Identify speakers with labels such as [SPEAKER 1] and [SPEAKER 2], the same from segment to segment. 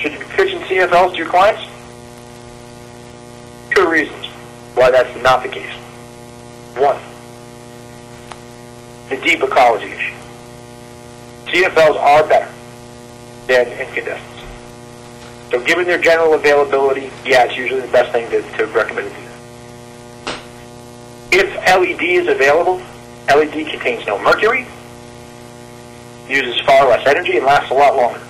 [SPEAKER 1] Should you be pitching CFLs to your clients? Two reasons why that's not the case. One, the deep ecology issue. CFLs are better than incandescents. So given their general availability, yeah, it's usually the best thing to recommend to do that. If LED is available, LED contains no mercury, uses far less energy, and lasts a lot longer.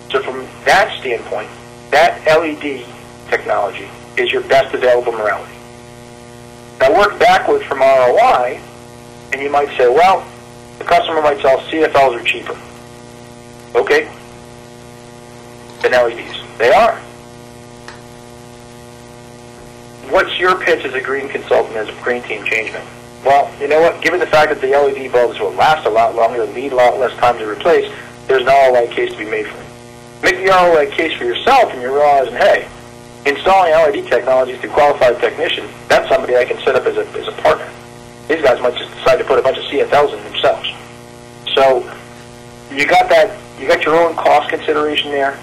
[SPEAKER 1] So from that standpoint, that LED technology is your best available morality. Now work backward from ROI, and you might say, well, the customer might tell CFLs are cheaper. Okay. Than LEDs. They are. What's your pitch as a green consultant, as a green team changeman? Well, you know what? Given the fact that the LED bulbs will last a lot longer and need a lot less time to replace, there's an ROI case to be made for it. Make the ROI case for yourself, and you're realizing, hey, installing LED technologies to qualified technicians, that's somebody I can set up as a partner. These guys might just decide to put a bunch of CFLs in themselves. So you got that. You got your own cost consideration there,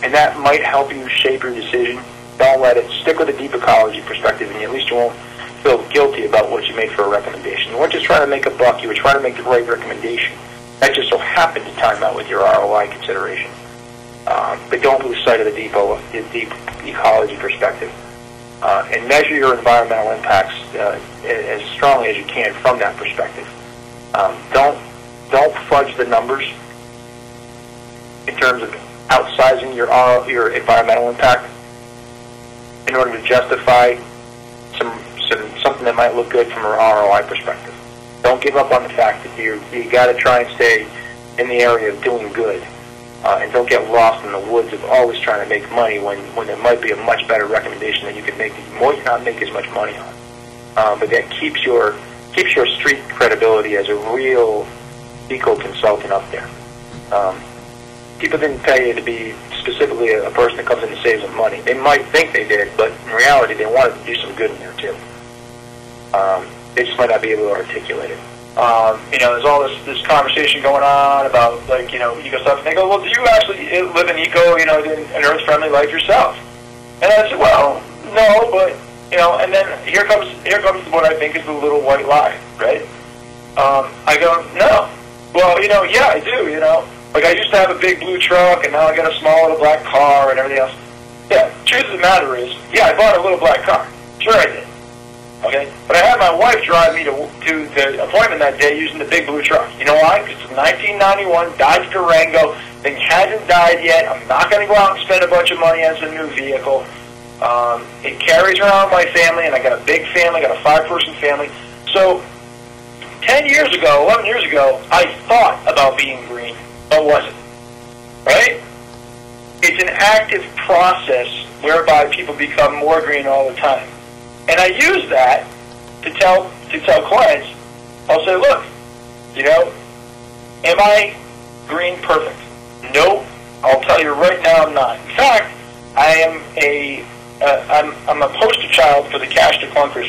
[SPEAKER 1] and that might help you shape your decision. Don't let it stick with a deep ecology perspective, and at least you won't feel guilty about what you made for a recommendation. You weren't just trying to make a buck; you were trying to make the right recommendation. That just so happened to time out with your ROI consideration. But don't lose sight of the deep ecology perspective, and measure your environmental impacts as strongly as you can from that perspective. Don't fudge the numbers in terms of outsizing your environmental impact in order to justify something that might look good from an ROI perspective. Don't give up on the fact that you got to try and stay in the area of doing good, and don't get lost in the woods of always trying to make money when there might be a much better recommendation that you could make that you might not make as much money on. But that keeps your street credibility as a real eco consultant up there. People didn't pay you to be specifically a person that comes in and saves them money. They might think they did, but in reality, they wanted to do some good in there too. They just might not be able to articulate it. There's all this conversation going on about eco stuff, and they go, well, do you actually live in eco, an earth-friendly life yourself? And I said, well, no, but and then here comes what I think is the little white lie, right? I go, no. Well, yeah, I do, Like, I used to have a big blue truck, and now I got a small little black car and everything else. Yeah, truth of the matter is, yeah, I bought a little black car. Sure I did. Okay? But I had my wife drive me to the appointment that day using the big blue truck. You know why? Because it's a 1991 Dodge Durango. Thing hasn't died yet. I'm not going to go out and spend a bunch of money on some new vehicle. It carries around my family, and I got a big family, got a 5-person family. So 10 years ago, 11 years ago, I thought about being green, but wasn't. Right? It's an active process whereby people become more green all the time. And I use that to tell clients, I'll say, look, am I green perfect? No, I'll tell you right now I'm not. In fact, I am I'm a poster child for the Cash to Clunkers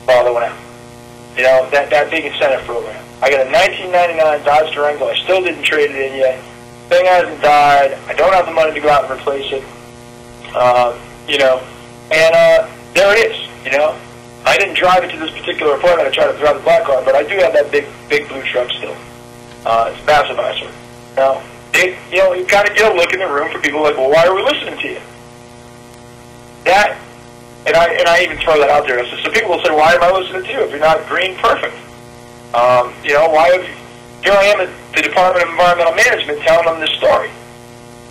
[SPEAKER 1] law that went out. That big incentive program. I got a 1999 Dodge Durango. I still didn't trade it in yet. Thing hasn't died. I don't have the money to go out and replace it. There it is. I didn't drive it to this particular appointment. I tried to drive the black car, but I do have that big blue truck still. It's a massive eyesore. Now, you kind of get a look in the room for people like, well, why are we listening to you? That, and I even throw that out there. So people will say, why am I listening to you if you're not green perfect? Why have you, here I am at the Department of Environmental Management telling them this story.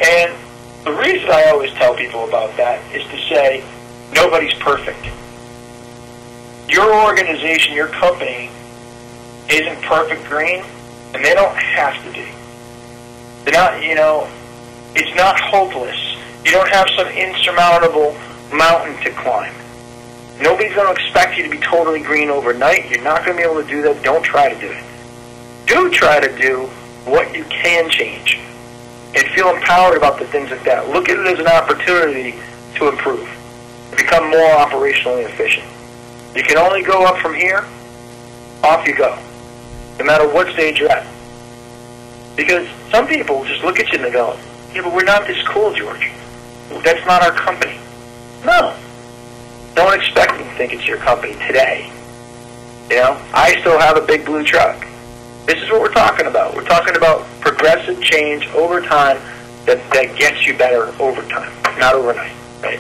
[SPEAKER 1] And the reason I always tell people about that is to say, nobody's perfect. Your organization, your company, isn't perfect green, and they don't have to be. They're not, it's not hopeless. You don't have some insurmountable mountain to climb. Nobody's going to expect you to be totally green overnight. You're not going to be able to do that. Don't try to do it. Do try to do what you can change and feel empowered about the things like that. Look at it as an opportunity to improve, to become more operationally efficient. You can only go up from here. Off you go, no matter what stage you're at. Because some people just look at you and they go, Yeah, but we're not this cool, George. That's not our company. No. Don't expect me to think it's your company today. You know, I still have a big blue truck. This is what we're talking about. We're talking about progressive change over time that gets you better over time, not overnight. Right?